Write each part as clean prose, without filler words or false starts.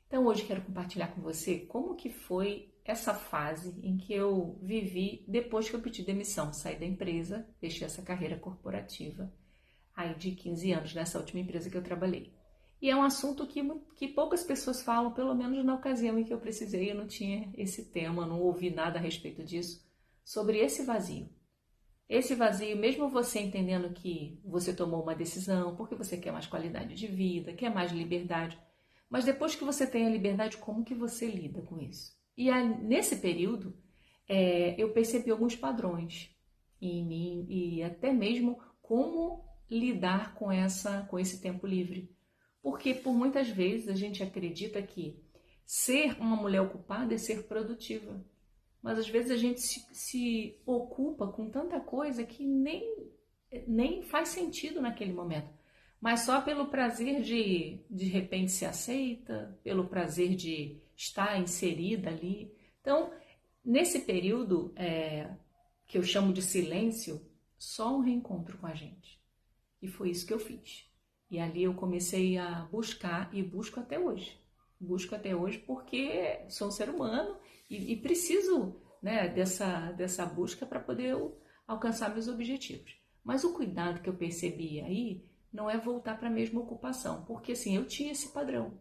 Então hoje quero compartilhar com você como que foi essa fase em que eu vivi depois que eu pedi demissão, saí da empresa, deixei essa carreira corporativa aí de 15 anos nessa última empresa que eu trabalhei. E é um assunto que poucas pessoas falam, pelo menos na ocasião em que eu precisei, eu não tinha esse tema, não ouvi nada a respeito disso, sobre esse vazio. Esse vazio, mesmo você entendendo que você tomou uma decisão, porque você quer mais qualidade de vida, quer mais liberdade, mas depois que você tem a liberdade, como que você lida com isso? E aí, nesse período, eu percebi alguns padrões em mim e até mesmo como lidar com esse tempo livre. Porque por muitas vezes a gente acredita que ser uma mulher ocupada é ser produtiva. Mas às vezes a gente se ocupa com tanta coisa que nem faz sentido naquele momento. Mas só pelo prazer de repente ser aceita, pelo prazer de estar inserida ali. Então, nesse período que eu chamo de silêncio, só um reencontro com a gente. E foi isso que eu fiz. E ali eu comecei a buscar e busco até hoje. Busco até hoje porque sou um ser humano e preciso, né, dessa busca para poder alcançar meus objetivos. Mas o cuidado que eu percebi aí não é voltar para a mesma ocupação, porque assim, eu tinha esse padrão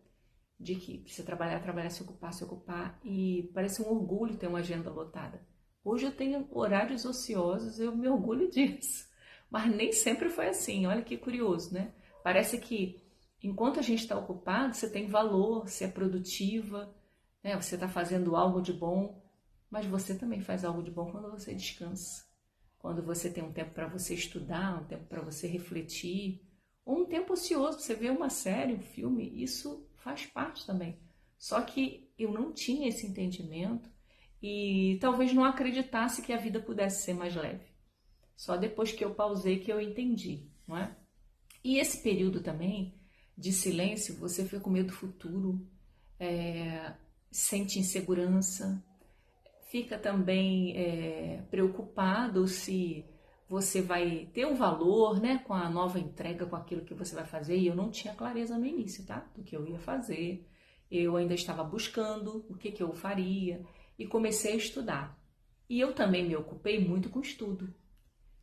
de que precisa trabalhar, trabalhar, se ocupar, e parece um orgulho ter uma agenda lotada. Hoje eu tenho horários ociosos, eu me orgulho disso. Mas nem sempre foi assim, olha que curioso, né? Parece que enquanto a gente está ocupado, você tem valor, você é produtiva, né? Você está fazendo algo de bom, mas você também faz algo de bom quando você descansa. Quando você tem um tempo para você estudar, um tempo para você refletir, ou um tempo ocioso, você vê uma série, um filme, isso faz parte também. Só que eu não tinha esse entendimento e talvez não acreditasse que a vida pudesse ser mais leve. Só depois que eu pausei que eu entendi, não é? E esse período também de silêncio, você fica com medo do futuro, sente insegurança, fica também preocupado se você vai ter um valor, né, com a nova entrega, com aquilo que você vai fazer. E eu não tinha clareza no início, tá? Do que eu ia fazer. Eu ainda estava buscando o que eu faria e comecei a estudar. E eu também me ocupei muito com estudo.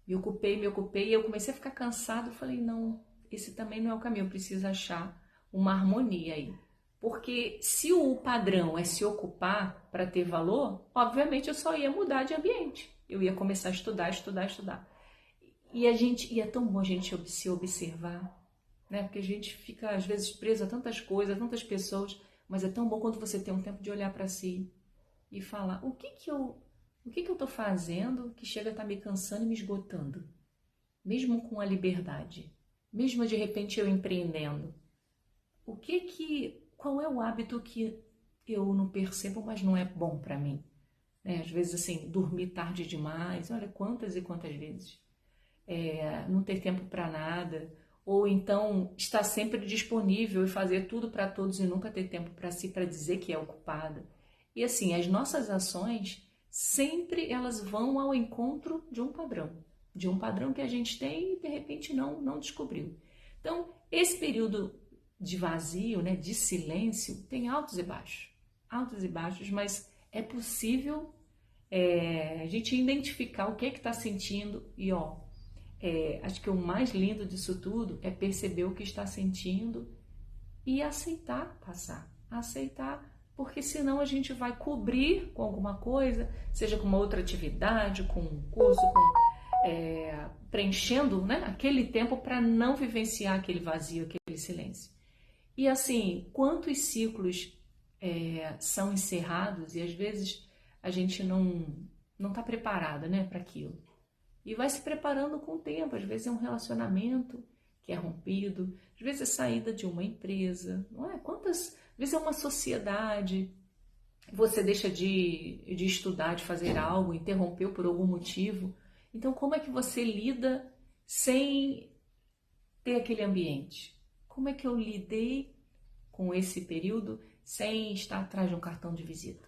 Me ocupei, e eu comecei a ficar cansado, eu falei, não, esse também não é o caminho, eu preciso achar uma harmonia aí. Porque se o padrão é se ocupar para ter valor, obviamente eu só ia mudar de ambiente. Eu ia começar a estudar, estudar, estudar. E é tão bom a gente se observar, né? Porque a gente fica às vezes preso a tantas coisas, a tantas pessoas, mas é tão bom quando você tem um tempo de olhar para si e falar, o que eu estou fazendo que chega a estar me cansando e me esgotando? Mesmo com a liberdade, mesmo de repente eu empreendendo. Qual é o hábito que eu não percebo, mas não é bom para mim? Né? Às vezes assim, dormir tarde demais, olha quantas e quantas vezes. Não ter tempo para nada, ou então estar sempre disponível e fazer tudo para todos e nunca ter tempo para si, para dizer que é ocupada. E assim, as nossas ações sempre elas vão ao encontro de um padrão que a gente tem e de repente não descobriu. Então, esse período de vazio, né, de silêncio, tem altos e baixos, mas é possível a gente identificar o que está sentindo e acho que o mais lindo disso tudo é perceber o que está sentindo e aceitar passar. Aceitar, porque senão a gente vai cobrir com alguma coisa, seja com uma outra atividade, com um curso, preenchendo, né, aquele tempo para não vivenciar aquele vazio, aquele silêncio. E assim, quantos ciclos são encerrados e às vezes a gente não está preparada, né, para aquilo. E vai se preparando com o tempo. Às vezes é um relacionamento que é rompido, às vezes é saída de uma empresa, não é? Às vezes é uma sociedade, você deixa de estudar, de fazer algo, interrompeu por algum motivo. Então, como é que você lida sem ter aquele ambiente? Como é que eu lidei com esse período sem estar atrás de um cartão de visita?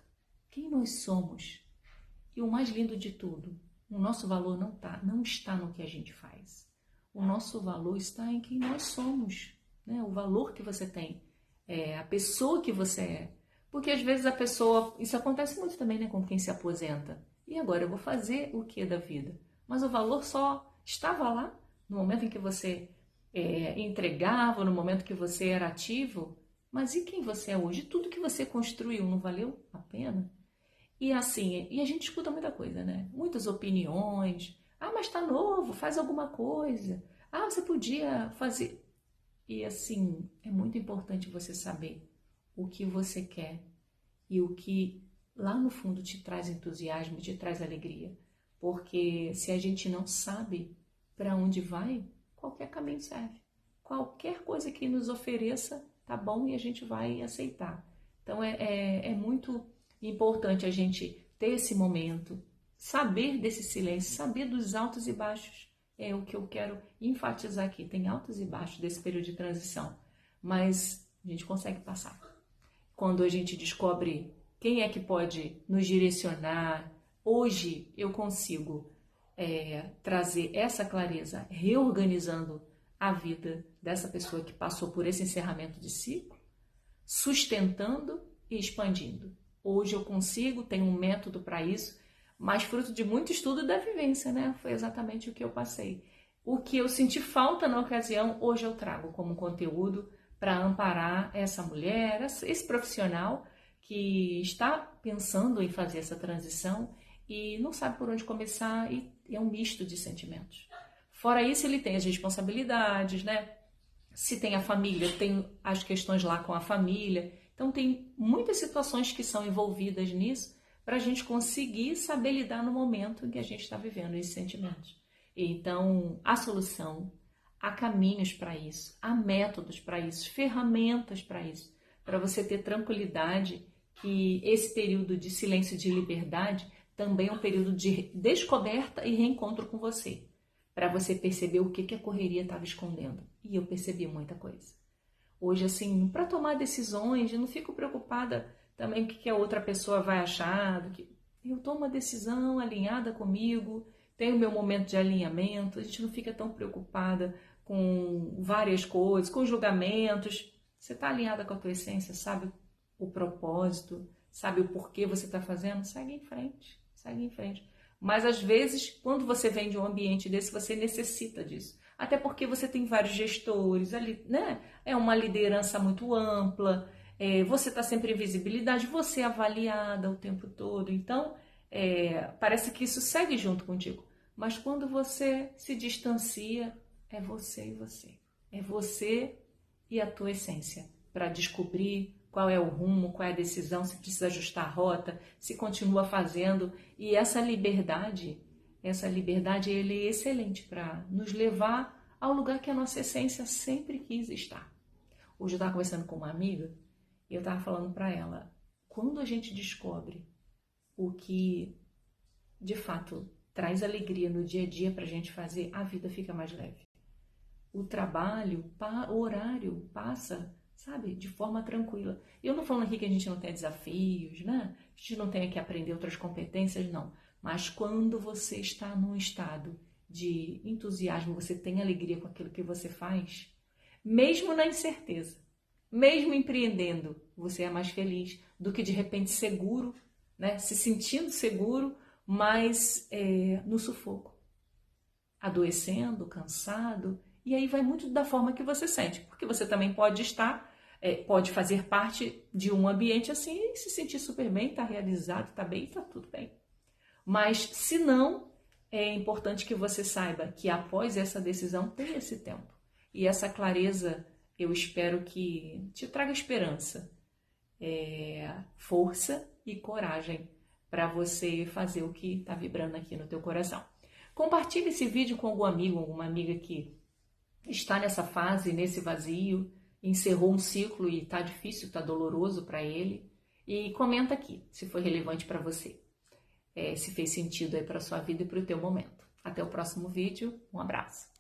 Quem nós somos? E o mais lindo de tudo, o nosso valor não está no que a gente faz. O nosso valor está em quem nós somos, né? O valor que você tem a pessoa que você é. Porque às vezes a pessoa, isso acontece muito também, né, com quem se aposenta. E agora eu vou fazer o que da vida? Mas o valor só estava lá no momento em que você entregava, no momento que você era ativo. Mas e quem você é hoje? Tudo que você construiu não valeu a pena? E assim, e a gente escuta muita coisa, né? Muitas opiniões. Ah, mas tá novo, faz alguma coisa. Ah, você podia fazer. E assim, é muito importante você saber o que você quer e o que lá no fundo te traz entusiasmo, te traz alegria. Porque se a gente não sabe para onde vai, qualquer caminho serve. Qualquer coisa que nos ofereça tá bom e a gente vai aceitar. Então é muito importante a gente ter esse momento, saber desse silêncio, saber dos altos e baixos. É o que eu quero enfatizar aqui. Tem altos e baixos desse período de transição, mas a gente consegue passar. Quando a gente descobre quem é que pode nos direcionar, hoje eu consigo trazer essa clareza, reorganizando a vida dessa pessoa que passou por esse encerramento de ciclo, sustentando e expandindo. Hoje eu consigo, tenho um método para isso, mas fruto de muito estudo da vivência, né? Foi exatamente o que eu passei. O que eu senti falta na ocasião, hoje eu trago como conteúdo para amparar essa mulher, esse profissional que está pensando em fazer essa transição e não sabe por onde começar e é um misto de sentimentos. Fora isso, ele tem as responsabilidades, né? Se tem a família, tem as questões lá com a família. Então, tem muitas situações que são envolvidas nisso para a gente conseguir saber lidar no momento em que a gente está vivendo esses sentimentos. Então, a solução, há caminhos para isso, há métodos para isso, ferramentas para isso, para você ter tranquilidade que esse período de silêncio e de liberdade também é um período de descoberta e reencontro com você, para você perceber o que a correria estava escondendo. E eu percebi muita coisa. Hoje, assim, para tomar decisões, eu não fico preocupada também com o que a outra pessoa vai achar. Eu tomo uma decisão alinhada comigo, tenho o meu momento de alinhamento, a gente não fica tão preocupada com várias coisas, com julgamentos. Você está alinhada com a tua essência, sabe o propósito, sabe o porquê você está fazendo? Segue em frente, segue em frente. Mas às vezes, quando você vem de um ambiente desse, você necessita disso. Até porque você tem vários gestores ali, né? É uma liderança muito ampla, você está sempre em visibilidade, você é avaliada o tempo todo. Então, parece que isso segue junto contigo. Mas quando você se distancia, é você e você. É você e a tua essência para descobrir qual é o rumo, qual é a decisão, se precisa ajustar a rota, se continua fazendo. E essa liberdade ele é excelente para nos levar ao lugar que a nossa essência sempre quis estar. Hoje eu estava conversando com uma amiga e eu estava falando para ela, quando a gente descobre o que de fato traz alegria no dia a dia para a gente fazer, a vida fica mais leve. O trabalho, o horário passa, sabe, de forma tranquila. Eu não falando aqui que a gente não tem desafios, né? A gente não tem que aprender outras competências, não. Mas quando você está num estado de entusiasmo, você tem alegria com aquilo que você faz, mesmo na incerteza, mesmo empreendendo, você é mais feliz do que de repente seguro, né? Se sentindo seguro, mas no sufoco, adoecendo, cansado. E aí vai muito da forma que você sente, porque você também pode estar, pode fazer parte de um ambiente assim e se sentir super bem, está realizado, está bem, está tudo bem. Mas se não, é importante que você saiba que após essa decisão tem esse tempo. E essa clareza, eu espero que te traga esperança, força e coragem para você fazer o que está vibrando aqui no teu coração. Compartilhe esse vídeo com algum amigo, alguma amiga que está nessa fase, nesse vazio, encerrou um ciclo e está difícil, está doloroso para ele. E comenta aqui se foi relevante para você, se fez sentido aí para a sua vida e para o teu momento. Até o próximo vídeo, um abraço.